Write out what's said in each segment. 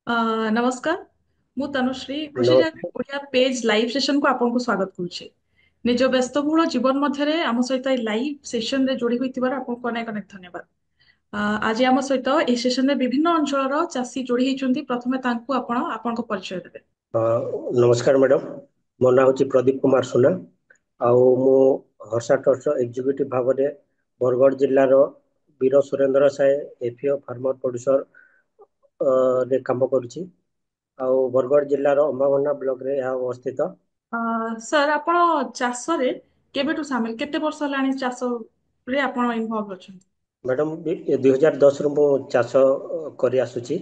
नमस्कार ମୁଁ ତନୁଶ୍ରୀ ନ- କୃଷିଜାତ ଓଡ଼ିଆ ପେଜ୍ ଲାଇଭ୍ ସେସନକୁ ଆପଣଙ୍କୁ ସ୍ୱାଗତ କରୁଛି। ନିଜ ବ୍ୟସ୍ତବହୁଳ ଜୀବନ ମଧ୍ୟରେ ଆମ ସହିତ ଏଇ ଲାଇଭ୍ ସେସନରେ ଯୋଡ଼ି ହୋଇଥିବାରୁ ଆପଣଙ୍କୁ ଅନେକ ଅନେକ ଧନ୍ୟବାଦ। ଆଜି ଆମ ସହିତ ଏହି ସେସନରେ ବିଭିନ୍ନ ଅଞ୍ଚଳର ଚାଷୀ ଯୋଡ଼ି ହେଇଛନ୍ତି। ପ୍ରଥମେ ତାଙ୍କୁ ଆପଣ ଆପଣଙ୍କ ପରିଚୟ ଦେବେ। ଅ, ନମସ୍କାର ମ୍ୟାଡ଼ାମ, ମୋ ନାଁ ହେଉଛି ପ୍ରଦୀପ କୁମାର ସୁନା। ଆଉ ମୁଁ ହର୍ଷା ଟ୍ରଷ୍ଟର ଏକ୍ଜିକ୍ୟୁଟିଭ ଭାବରେ ବରଗଡ଼ ଜିଲ୍ଲାର ବୀର ସୁରେନ୍ଦ୍ର ସାଏ ଏଫିଓ ଫାର୍ମର ପ୍ରଡ୍ୟୁସର ରେ କାମ କରୁଛି। ଆଉ ବରଗଡ଼ ଜିଲ୍ଲାର ଅମ୍ବାଭନା ବ୍ଲକରେ ଏହା ଅବସ୍ଥିତ। ସାର୍ ଆପଣ ଚାଷରେ କେବେଠୁ ସାମିଲ କେତେ ବର୍ଷ ହେଲାଣି ଚାଷରେ ଆପଣ ଇନଭଲ୍ଭ ଅଛନ୍ତି? ମ୍ୟାଡ଼ାମ 2010ରୁ ମୁଁ ଚାଷ କରି ଆସୁଛି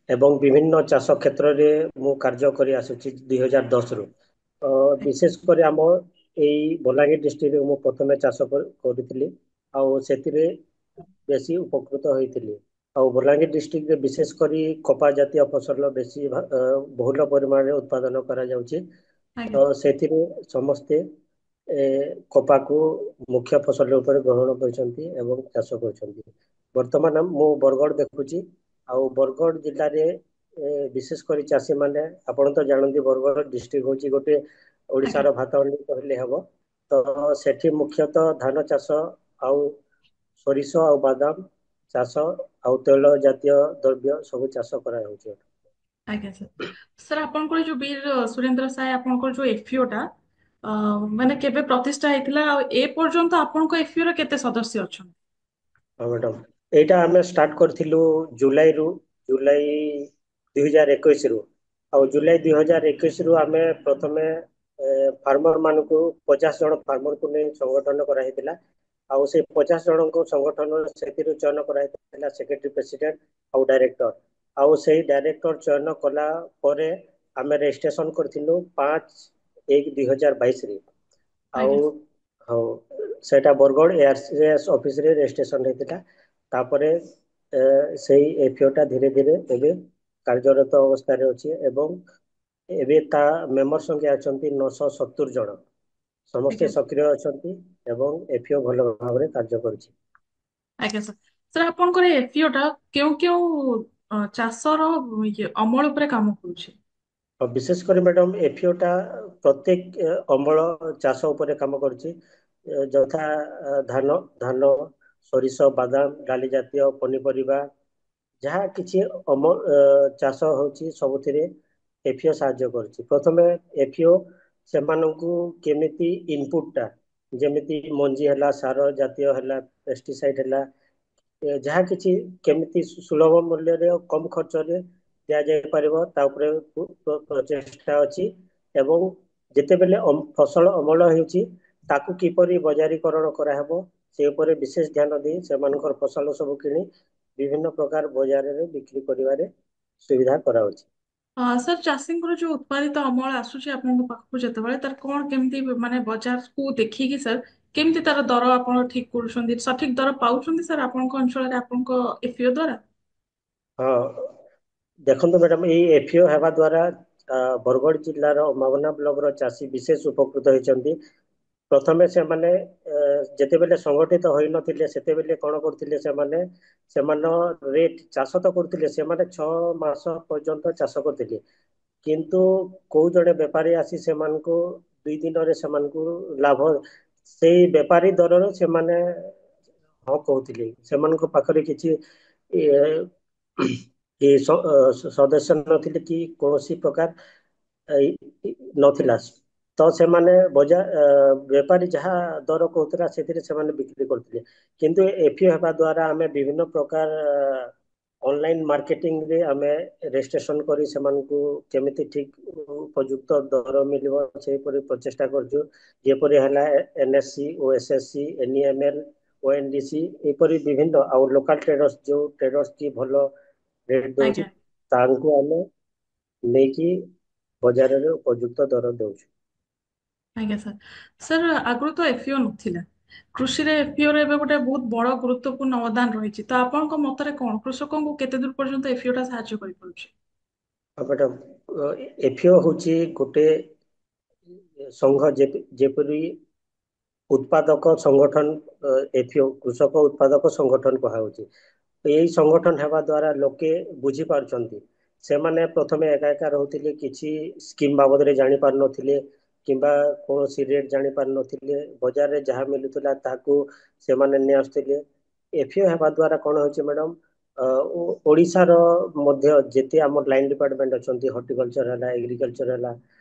ଏବଂ ବିଭିନ୍ନ ଚାଷ କ୍ଷେତ୍ରରେ ମୁଁ କାର୍ଯ୍ୟ କରି ଆସୁଛି 2010ରୁ। ବିଶେଷ କରି ଆମ ଏଇ ବଲାଙ୍ଗୀର ଡିଷ୍ଟ୍ରିକ୍ଟରେ ମୁଁ ପ୍ରଥମେ ଚାଷ କରିଥିଲି ଆଉ ସେଥିରେ ବେଶୀ ଉପକୃତ ହୋଇଥିଲି। ଆଉ ବଲାଙ୍ଗୀର ଡିଷ୍ଟ୍ରିକ୍ଟରେ ବିଶେଷ କରି କପା ଜାତୀୟ ଫସଲ ବେଶୀ ବହୁଳ ପରିମାଣରେ ଉତ୍ପାଦନ କରାଯାଉଛି। ଆଜ୍ଞା। ତ ସେଥିରେ ସମସ୍ତେ କପାକୁ ମୁଖ୍ୟ ଫସଲ ରୂପରେ ଗ୍ରହଣ କରିଛନ୍ତି ଏବଂ ଚାଷ କରୁଛନ୍ତି। ବର୍ତ୍ତମାନ ମୁଁ ବରଗଡ଼ ଦେଖୁଛି ଆଉ ବରଗଡ଼ ଜିଲ୍ଲାରେ ବିଶେଷ କରି ଚାଷୀମାନେ, ଆପଣ ତ ଜାଣନ୍ତି ବରଗଡ଼ ଡିଷ୍ଟ୍ରିକ୍ଟ ହେଉଛି ଗୋଟେ ଆଜ୍ଞା। ଓଡ଼ିଶାର ଭାତ ହାଣ୍ଡି କହିଲେ ହେବ। ତ ସେଠି ମୁଖ୍ୟତଃ ଧାନ ଚାଷ ଆଉ ସୋରିଷ ଆଉ ବାଦାମ ଚାଷ ଆଉ ତୈଳ ଜାତୀୟ ଦ୍ରବ୍ୟ ସବୁ ଚାଷ କରାଯାଉଛି। ଆଜ୍ଞା ସାର୍। ସାର୍ ଆପଣଙ୍କର ଯୋଉ ବୀର ସୁରେନ୍ଦ୍ର ସାଏ ଆପଣଙ୍କର ଯୋଉ ଏଫିଓ ଟା ମାନେ କେବେ ପ୍ରତିଷ୍ଠା ହେଇଥିଲା ଆଉ ଏ ପର୍ଯ୍ୟନ୍ତ ଆପଣଙ୍କ ଏଫିଓ ର କେତେ ସଦସ୍ୟ ଅଛନ୍ତି? ହଁ ମ୍ୟାଡ଼ାମ, ଏଇଟା ଆମେ ଷ୍ଟାର୍ଟ କରିଥିଲୁ ଜୁଲାଇ 2021ରୁ। ଆଉ ଜୁଲାଇ 2021ରୁ ଆମେ ପ୍ରଥମେ ଫାର୍ମର ମାନଙ୍କୁ 50 ଜଣ ଫାର୍ମରକୁ ନେଇ ସଂଗଠନ କରାହେଇଥିଲା। ଆଉ ସେ 50 ଜଣଙ୍କ ସଂଗଠନ ସେଥିରୁ ଚୟନ କରାଯାଇଥିଲା ସେକ୍ରେଟାରୀ ପ୍ରେସିଡେଣ୍ଟ ଆଉ ଡାଇରେକ୍ଟର। ଆଉ ସେଇ ଡାଇରେକ୍ଟର ଚୟନ କଲା ପରେ ଆମେ ରେଜିଷ୍ଟ୍ରେସନ କରିଥିଲୁ 5/1/2022ରେ। ଆଉ ଆଜ୍ଞା। ହଉ, ସେଇଟା ବରଗଡ଼ ଏଆରଏସ୍ ଅଫିସରେ ରେଜିଷ୍ଟ୍ରେସନ ହେଇଥିଲା। ତାପରେ ସେଇ ଏଫିଓଟା ଧୀରେ ଧୀରେ ଏବେ କାର୍ଯ୍ୟରତ ଅବସ୍ଥାରେ ଅଛି ଏବଂ ଏବେ ତା ମେମ୍ବର ସଂଖ୍ୟା ଅଛନ୍ତି 970 ଜଣ। ସମସ୍ତେ ଆଜ୍ଞା ସାର୍। ସକ୍ରିୟ ଅଛନ୍ତି ଏବଂ ଏଫିଓ ଭଲ ଭାବରେ କାର୍ଯ୍ୟ କରୁଛି। ଆଜ୍ଞା ସାର୍। ସାର୍ ଆପଣଙ୍କର ଏଫିଓ ଟା କେଉଁ କେଉଁ ଚାଷର ଅମଳ ଉପରେ କାମ କରୁଛି? ଆଉ ବିଶେଷ କରି ମ୍ୟାଡ଼ାମ ଏଫିଓଟା ପ୍ରତ୍ୟେକ ଅମଳ ଚାଷ ଉପରେ କାମ କରୁଛି। ଯଥା ଧାନ, ସୋରିଷ, ବାଦାମ, ଡାଲି ଜାତୀୟ ପନିପରିବା ଯାହା କିଛି ଚାଷ ହଉଛି ସବୁଥିରେ ଏଫିଓ ସାହାଯ୍ୟ କରୁଛି। ପ୍ରଥମେ ଏଫିଓ ସେମାନଙ୍କୁ କେମିତି ଇନପୁଟଟା, ଯେମିତି ମଞ୍ଜି ହେଲା, ସାର ଜାତୀୟ ହେଲା, ପେଷ୍ଟିସାଇଡ ହେଲା, ଯାହା କିଛି କେମିତି ସୁଲଭ ମୂଲ୍ୟରେ ଆଉ କମ ଖର୍ଚ୍ଚରେ ଦିଆଯାଇ ପାରିବ ତା ଉପରେ ପ୍ରଚେଷ୍ଟା ଅଛି। ଏବଂ ଯେତେବେଳେ ଫସଲ ଅମଳ ହେଉଛି ତାକୁ କିପରି ବଜାରୀକରଣ କରାହେବ ସେ ଉପରେ ବିଶେଷ ଧ୍ୟାନ ଦେଇ ସେମାନଙ୍କର ଫସଲ ସବୁ କିଣି ବିଭିନ୍ନ ପ୍ରକାର ବଜାରରେ ବିକ୍ରି କରିବାରେ ସୁବିଧା କରାଉଛି। ସାର୍ ଚାଷୀଙ୍କର ଯୋଉ ଉତ୍ପାଦିତ ଅମଳ ଆସୁଛି ଆପଣଙ୍କ ପାଖକୁ ଯେତେବେଳେ ତାର କଣ କେମିତି ମାନେ ବଜାରକୁ ଦେଖିକି ସାର୍ କେମିତି ତାର ଦର ଆପଣ ଠିକ କରୁଛନ୍ତି, ସଠିକ ଦର ପାଉଛନ୍ତି ସାର୍ ଆପଣଙ୍କ ଅଞ୍ଚଳରେ ଆପଣଙ୍କ ଏଫିଓ ଦ୍ଵାରା? ହଁ, ଦେଖନ୍ତୁ ମ୍ୟାଡ଼ାମ, ଏଇ ଏଫିଓ ହେବା ଦ୍ୱାରା ବରଗଡ଼ ଜିଲ୍ଲାର ମାମନା ବ୍ଲକର ଚାଷୀ ବିଶେଷ ଉପକୃତ ହୋଇଛନ୍ତି। ପ୍ରଥମେ ସେମାନେ ଯେତେବେଳେ ସଂଗଠିତ ହୋଇନଥିଲେ ସେତେବେଳେ କଣ କରୁଥିଲେ, ସେମାନେ ରେଟ୍ ଚାଷ ତ କରୁଥିଲେ, ସେମାନେ 6 ମାସ ପର୍ଯ୍ୟନ୍ତ ଚାଷ କରୁଥିଲେ। କିନ୍ତୁ କୋଉ ଜଣେ ବେପାରୀ ଆସି ସେମାନଙ୍କୁ 2 ଦିନରେ ସେମାନଙ୍କୁ ଲାଭ, ସେଇ ବେପାରୀ ଦରରେ ସେମାନେ ହଁ କହୁଥିଲି, ସେମାନଙ୍କ ପାଖରେ କିଛି କି ସଦସ୍ୟ ନଥିଲେ କି କୌଣସି ପ୍ରକାର ନଥିଲା। ତ ସେମାନେ ବେପାରୀ ଯାହା ଦର କହୁଥିଲା ସେଥିରେ ସେମାନେ ବିକ୍ରି କରୁଥିଲେ। କିନ୍ତୁ ଏଫିଓ ହେବା ଦ୍ୱାରା ଆମେ ବିଭିନ୍ନ ପ୍ରକାର ଅନଲାଇନ୍ ମାର୍କେଟିଂରେ ଆମେ ରେଜିଷ୍ଟ୍ରେସନ କରି ସେମାନଙ୍କୁ କେମିତି ଠିକ ଉପଯୁକ୍ତ ଦର ମିଳିବ ସେହିପରି ପ୍ରଚେଷ୍ଟା କରୁଛୁ। ଯେପରି ହେଲା NSC, OSSC, NEML, ONDC ଏପରି ବିଭିନ୍ନ ଆଉ ଲୋକାଲ ଟ୍ରେଡର୍ସ, ଯୋଉ ଟ୍ରେଡର୍ସ କି ଭଲ ରେଟ୍ ଦଉଛି ଆଜ୍ଞା। ତାଙ୍କୁ ଆମେ ନେଇକି ବଜାରରେ ଉପଯୁକ୍ତ ଦର ଦଉଛୁ। ଆଜ୍ଞା ସାର୍। ସାର୍ ଆଗରୁ ତ ଏଫିଓ ନଥିଲା, କୃଷିରେ ଏଫିଓ ର ଏବେ ଗୋଟେ ବହୁତ ବଡ ଗୁରୁତ୍ୱପୂର୍ଣ୍ଣ ଅବଦାନ ରହିଛି। ତ ଆପଣଙ୍କ ମତରେ କଣ କୃଷକଙ୍କୁ କେତେ ଦୂର ପର୍ଯ୍ୟନ୍ତ ଏଫିଓ ଟା ସାହାଯ୍ୟ କରିପାରୁଛି? ମ୍ୟାଡ଼ାମ, ଏଫିଓ ହଉଛି ଗୋଟେ ସଂଘ ଯେପରି ଉତ୍ପାଦକ ସଂଗଠନ। ଏଫିଓ କୃଷକ ଉତ୍ପାଦକ ସଂଗଠନ କୁହାଯାଉଛି। ଏଇ ସଂଗଠନ ହେବା ଦ୍ୱାରା ଲୋକେ ବୁଝି ପାରୁଛନ୍ତି ସେମାନେ ପ୍ରଥମେ ଏକା ଏକା ରହୁଥିଲେ, କିଛି ସ୍କିମ୍ ବାବଦରେ ଜାଣି ପାରୁନଥିଲେ କିମ୍ବା କୌଣସି ରେଟ୍ ଜାଣି ପାରୁନଥିଲେ। ବଜାରରେ ଯାହା ମିଳୁଥିଲା ତାହାକୁ ସେମାନେ ନେଇ ଆସୁଥିଲେ। ଏଫିଓ ହେବା ଦ୍ୱାରା କ'ଣ ହେଉଛି ମ୍ୟାଡ଼ାମ୍, ଓଡ଼ିଶାର ମଧ୍ୟ ଯେତେ ଆମର ଲାଇନ୍ ଡିପାର୍ଟମେଣ୍ଟ ଅଛନ୍ତି, ହର୍ଟିକଲଚର ହେଲା, ଏଗ୍ରିକଲଚର ହେଲା,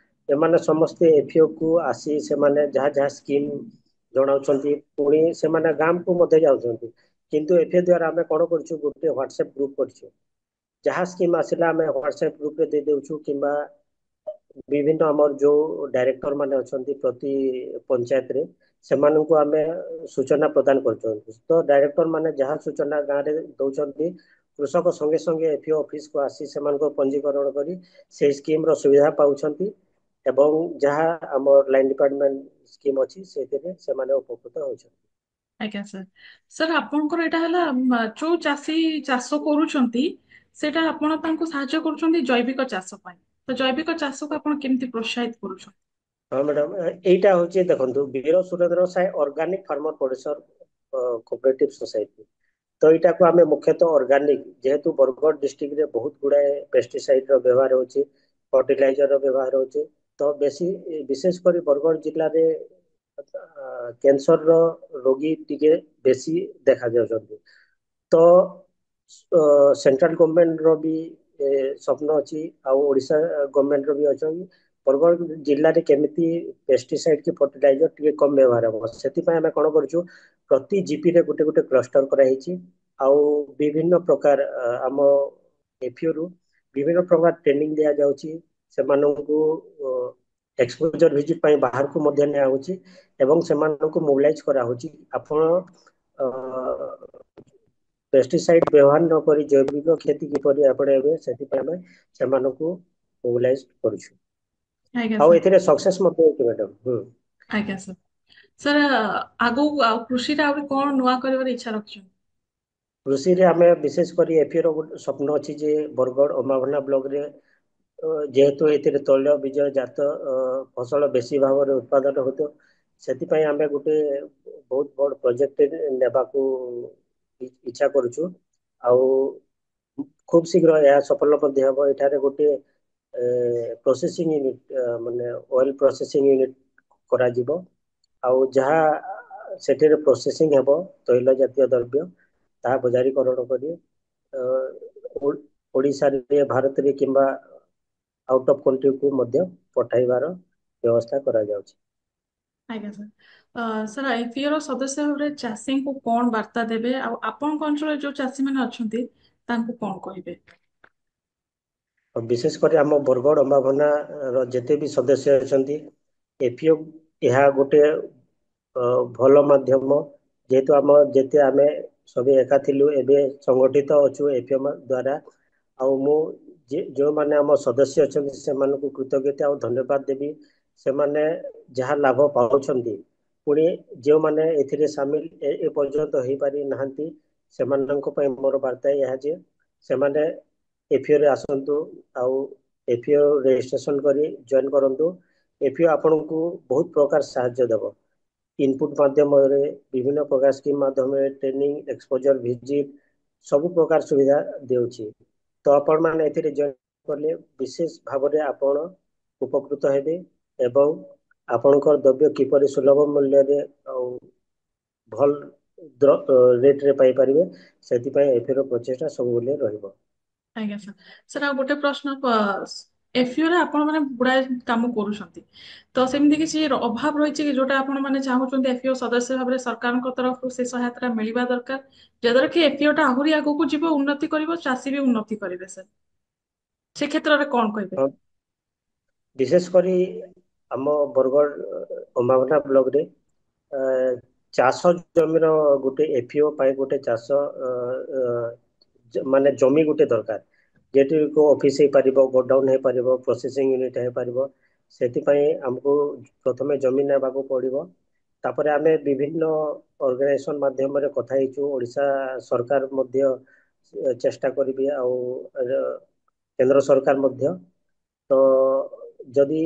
ଏମାନେ ସମସ୍ତେ ଏଫିଓକୁ ଆସି ସେମାନେ ଯାହା ଯାହା ସ୍କିମ୍ ଜଣାଉଛନ୍ତି, ପୁଣି ସେମାନେ ଗାଁକୁ ମଧ୍ୟ ଯାଉଛନ୍ତି। କିନ୍ତୁ ଏଫିଓ ଦ୍ୱାରା ଆମେ କ'ଣ କରୁଛୁ, ଗୋଟେ ହ୍ୱାଟ୍ସଆପ୍ ଗ୍ରୁପ୍ କରିଛୁ। ଯାହା ସ୍କିମ୍ ଆସିଲା ଆମେ ହ୍ୱାଟ୍ସଆପ୍ ଗ୍ରୁପ୍ରେ ଦେଇ ଦେଉଛୁ, କିମ୍ବା ବିଭିନ୍ନ ଆମର ଯୋଉ ଡାଇରେକ୍ଟର ମାନେ ଅଛନ୍ତି ପ୍ରତି ପଞ୍ଚାୟତରେ, ସେମାନଙ୍କୁ ଆମେ ସୂଚନା ପ୍ରଦାନ କରୁଛନ୍ତି। ତ ଡାଇରେକ୍ଟର ମାନେ ଯାହା ସୂଚନା ଗାଁରେ ଦଉଛନ୍ତି, କୃଷକ ସଙ୍ଗେ ସଙ୍ଗେ ଏଫିଓ ଅଫିସକୁ ଆସି ସେମାନଙ୍କ ପଞ୍ଜୀକରଣ କରି ସେଇ ସ୍କିମ୍ର ସୁବିଧା ପାଉଛନ୍ତି ଏବଂ ଯାହା ଆମ ଲାଇନ୍ ଡିପାର୍ଟମେଣ୍ଟ ସ୍କିମ୍ ଅଛି ସେଥିରେ ସେମାନେ ଉପକୃତ ହେଉଛନ୍ତି। ଆଜ୍ଞା ସାର୍। ସାର୍ ଆପଣଙ୍କର ଏଇଟା ହେଲା ଯୋଉ ଚାଷୀ ଚାଷ କରୁଛନ୍ତି ସେଇଟା ଆପଣ ତାଙ୍କୁ ସାହାଯ୍ୟ କରୁଛନ୍ତି ଜୈବିକ ଚାଷ ପାଇଁ। ତ ଜୈବିକ ଚାଷକୁ ଆପଣ କେମିତି ପ୍ରୋତ୍ସାହିତ କରୁଛନ୍ତି? ହଁ ମ୍ୟାଡ଼ାମ, ଏଇଟା ହଉଛି ଦେଖନ୍ତୁ ବୀର ସୁରେନ୍ଦ୍ର ସାଏ ଅର୍ଗାନିକ ଫାର୍ମର ପ୍ରୋଡ୍ୟୁସର କୋଅପରେଟିଭ ସୋସାଇଟି। ତ ଏଇଟାକୁ ଆମେ ମୁଖ୍ୟତଃ ଅର୍ଗାନିକ, ଯେହେତୁ ବରଗଡ଼ ଡିଷ୍ଟ୍ରିକ୍ଟରେ ବହୁତ ଗୁଡ଼ାଏ ପେଷ୍ଟିସାଇଡର ବ୍ୟବହାର ହେଉଛି, ଫର୍ଟିଲାଇଜରର ବ୍ୟବହାର ହେଉଛି। ତ ବେଶୀ ବିଶେଷ କରି ବରଗଡ଼ ଜିଲ୍ଲାରେ କ୍ୟାନ୍ସରର ରୋଗୀ ଟିକେ ବେଶୀ ଦେଖାଯାଉଛନ୍ତି। ତ ସେଣ୍ଟ୍ରାଲ ଗଭର୍ଣ୍ଣମେଣ୍ଟର ବି ସ୍ୱପ୍ନ ଅଛି, ଆଉ ଓଡ଼ିଶା ଗଭର୍ଣ୍ଣମେଣ୍ଟର ବି ଅଛନ୍ତି। ବରଗଡ଼ ଜିଲ୍ଲାରେ କେମିତି ପେଷ୍ଟିସାଇଡ କି ଫର୍ଟିଲାଇଜର ଟିକେ କମ୍ ବ୍ୟବହାର ହେବ, ସେଥିପାଇଁ ଆମେ କ'ଣ କରୁଛୁ, ପ୍ରତି ଜିପିରେ ଗୋଟେ ଗୋଟେ କ୍ଲଷ୍ଟର କରାହେଇଛି। ଆଉ ବିଭିନ୍ନ ପ୍ରକାର ଆମ ଏଫିଓରୁ ବିଭିନ୍ନ ପ୍ରକାର ଟ୍ରେନିଂ ଦିଆଯାଉଛି। ସେମାନଙ୍କୁ ଏକ୍ସପୋଜର ଭିଜିଟ୍ ପାଇଁ ବାହାରକୁ ମଧ୍ୟ ନିଆହଉଛି ଏବଂ ସେମାନଙ୍କୁ ମୋବିଲାଇଜ କରାହଉଛି। ଆପଣ ପେଷ୍ଟିସାଇଡ ବ୍ୟବହାର ନ କରି ଜୈବିକ କ୍ଷେତି କିପରି ଆପଣେଇବେ, ସେଥିପାଇଁ ଆମେ ସେମାନଙ୍କୁ ମୋବିଲାଇଜ କରୁଛୁ। ଆଜ୍ଞା ଆଉ ସାର୍। ଏଥିରେ ସକ୍ସେସ୍ ମଧ୍ୟ ହେଇଛି ମ୍ୟାଡ଼ାମ। ଆଜ୍ଞା ସାର୍। ସାର୍ ଆଗକୁ ଆଉ କୃଷିରେ ଆହୁରି କଣ ନୂଆ କରିବାର ଇଚ୍ଛା ରଖିଛନ୍ତି? କୃଷିରେ ଆମେ ବିଶେଷ କରି ଏଫିଓର ଗୋଟେ ସ୍ୱପ୍ନ ଅଛି ଯେ ବରଗଡ଼ ଅମାଭନା ବ୍ଲକରେ ଯେହେତୁ ଏଥିରେ ତୈଳ ବୀଜ ଜାତ ଫସଲ ବେଶୀ ଭାବରେ ଉତ୍ପାଦନ ହେଉଥିବ, ସେଥିପାଇଁ ଆମେ ଗୋଟେ ବହୁତ ବଡ଼ ପ୍ରୋଜେକ୍ଟ ନେବାକୁ ଇଚ୍ଛା କରୁଛୁ। ଆଉ ଖୁବ୍ ଶୀଘ୍ର ଏହା ସଫଳ ମଧ୍ୟ ହେବ। ଏଠାରେ ଗୋଟେ ପ୍ରୋସେସିଂ ୟୁନିଟ୍, ମାନେ ଅଏଲ ପ୍ରୋସେସିଂ ୟୁନିଟ୍ କରାଯିବ। ଆଉ ଯାହା ସେଠିରେ ପ୍ରୋସେସିଂ ହେବ ତୈଳ ଜାତୀୟ ଦ୍ରବ୍ୟ, ତାହା ବଜାରୀକରଣ କରି ଓଡ଼ିଶାରେ, ଭାରତରେ କିମ୍ବା ଆଉଟ୍ ଅଫ୍ କଣ୍ଟ୍ରିକୁ ମଧ୍ୟ ପଠାଇବାର ବ୍ୟବସ୍ଥା କରାଯାଉଛି। ଆଜ୍ଞା ସାର୍। ସାର୍ ଆଇପିଓର ସଦସ୍ୟ ଭାବରେ ଚାଷୀଙ୍କୁ କଣ ବାର୍ତ୍ତା ଦେବେ, ଆଉ ଆପଣଙ୍କ ଅଞ୍ଚଳରେ ଯୋଉ ଚାଷୀମାନେ ଅଛନ୍ତି ତାଙ୍କୁ କଣ କହିବେ? ବିଶେଷ କରି ଆମ ବରଗଡ଼ ଅମ୍ବାଭନାର ଯେତେ ବି ସଦସ୍ୟ ଅଛନ୍ତି, ଏଫିଓ ଏହା ଗୋଟେ ଭଲ ମାଧ୍ୟମ। ଯେହେତୁ ଯେତେ ଆମେ ସବୁ ଏକା ଥିଲୁ, ଏବେ ସଂଗଠିତ ଅଛୁ ଏଫିଓ ଦ୍ୱାରା। ଆଉ ମୁଁ ଯେଉଁମାନେ ଆମ ସଦସ୍ୟ ଅଛନ୍ତି ସେମାନଙ୍କୁ କୃତଜ୍ଞତା ଆଉ ଧନ୍ୟବାଦ ଦେବି। ସେମାନେ ଯାହା ଲାଭ ପାଉଛନ୍ତି, ପୁଣି ଯେଉଁମାନେ ଏଥିରେ ସାମିଲ ଏ ପର୍ଯ୍ୟନ୍ତ ହେଇପାରି ନାହାନ୍ତି, ସେମାନଙ୍କ ପାଇଁ ମୋର ବାର୍ତ୍ତା ଏହା ଯେ ସେମାନେ ଏଫିଓରେ ଆସନ୍ତୁ ଆଉ ଏଫିଓ ରେଜିଷ୍ଟ୍ରେସନ କରି ଜଏନ୍ କରନ୍ତୁ। ଏଫିଓ ଆପଣଙ୍କୁ ବହୁତ ପ୍ରକାର ସାହାଯ୍ୟ ଦେବ, ଇନପୁଟ ମାଧ୍ୟମରେ, ବିଭିନ୍ନ ପ୍ରକାର ସ୍କିମ୍ ମାଧ୍ୟମରେ, ଟ୍ରେନିଂ, ଏକ୍ସପୋଜର ଭିଜିଟ୍, ସବୁ ପ୍ରକାର ସୁବିଧା ଦେଉଛି। ତ ଆପଣମାନେ ଏଥିରେ ଜଏନ୍ କଲେ ବିଶେଷ ଭାବରେ ଆପଣ ଉପକୃତ ହେବେ ଏବଂ ଆପଣଙ୍କର ଦ୍ରବ୍ୟ କିପରି ସୁଲଭ ମୂଲ୍ୟରେ ଆଉ ଭଲ ରେଟ୍ରେ ପାଇପାରିବେ, ସେଥିପାଇଁ ଏଫିଓର ପ୍ରଚେଷ୍ଟା ସବୁବେଳେ ରହିବ। ଆଜ୍ଞା ସାର୍। ସାର୍ ଆଉ ଗୋଟେ ପ୍ରଶ୍ନ, ଏଫିଓରେ ଆପଣ ମାନେ ଗୁଡାଏ କାମ କରୁଛନ୍ତି, ତ ସେମିତି କିଛି ଅଭାବ ରହିଛି କି ଯୋଉଟା ଆପଣ ମାନେ ଚାହୁଁଛନ୍ତି ଏଫିଓ ସଦସ୍ୟ ଭାବରେ ସରକାରଙ୍କ ତରଫରୁ ସେ ସହାୟତା ମିଳିବା ଦରକାର, ଯାଦ୍ୱାରା କି ଏଫିଓଟା ଆହୁରି ଆଗକୁ ଯିବ, ଉନ୍ନତି କରିବ, ଚାଷୀ ବି ଉନ୍ନତି କରିବେ ସାର୍? ସେ କ୍ଷେତ୍ରରେ କଣ କହିବେ? ହଁ, ବିଶେଷ କରି ଆମ ବରଗଡ଼ ଅମ୍ବାଭନା ବ୍ଲକରେ ଅ, ଚାଷ ଜମିର ଗୋଟେ ଏଫିଓ ପାଇଁ ଗୋଟେ ଚାଷ ମାନେ ଜମି ଗୋଟେ ଦରକାର, ଯେଠି ଅଫିସ ହେଇପାରିବ, ଗୋଡାଉନ୍ ହେଇପାରିବ, ପ୍ରୋସେସିଂ ୟୁନିଟ୍ ହେଇପାରିବ। ସେଥିପାଇଁ ଆମକୁ ପ୍ରଥମେ ଜମି ନେବାକୁ ପଡ଼ିବ। ତାପରେ ଆମେ ବିଭିନ୍ନ ଅର୍ଗାନାଇଜେସନ ମାଧ୍ୟମରେ କଥା ହେଇଛୁ। ଓଡ଼ିଶା ସରକାର ମଧ୍ୟ ଚେଷ୍ଟା କରିବି, ଆଉ କେନ୍ଦ୍ର ସରକାର ମଧ୍ୟ। ତ ଯଦି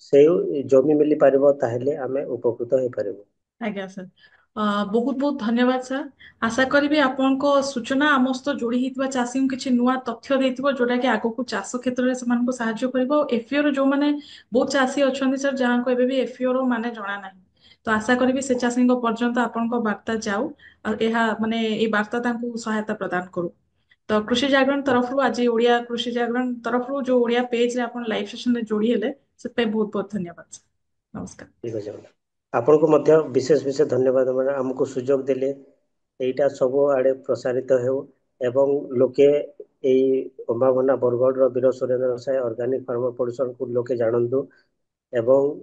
ସେଇ ଜମି ମିଳିପାରିବ ତାହେଲେ ଆମେ ଉପକୃତ ହେଇପାରିବୁ। ଆଜ୍ଞା ସାର୍। बहुत बहुत धन्यवाद सर। आशा करी आपनको सूचना आम सहित जोड़ी होता चाषी को किसी नुआ तथ्य देथिबो जोटा कि आगो को चाष क्षेत्र में से साहाय्य करिवो। एफपीओ जो माने बहुत चाषी अच्छा सर जहाँ को एबे भी एफपीओ रो माने जना नहीं। तो आशा करी से चाषी पर्यंत आपनको वार्ता जाऊ और यह माने ये वार्ता तांको सहायता प्रदान करू। तो कृषि जागरण तरफ आज ओडिया कृषि जागरण तरफ जो ओडिया पेज रे आपण लाइव सेशन रे जोड़ी हेले से बहुत बहुत धन्यवाद सर। नमस्कार। ठीक अच्छे आपन को मध्य विशेष विशेष धन्यवाद मैंने आमको सुजोग देले एटा सब आड़े प्रसारित हो एवं लोके यही Ambabhona Bargarh Veer Surendra Sai organic farmer producer को लोके जानतु एवं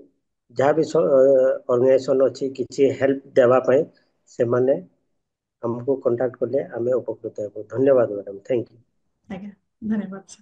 जहाँ भी ऑर्गेनाइजेशन अच्छी किसी हेल्प देवाई से माने हमको कांटेक्ट कले आम उपकृत हो। धन्यवाद मैडम, थैंक यू। आज्ञा धन्यवाद सर।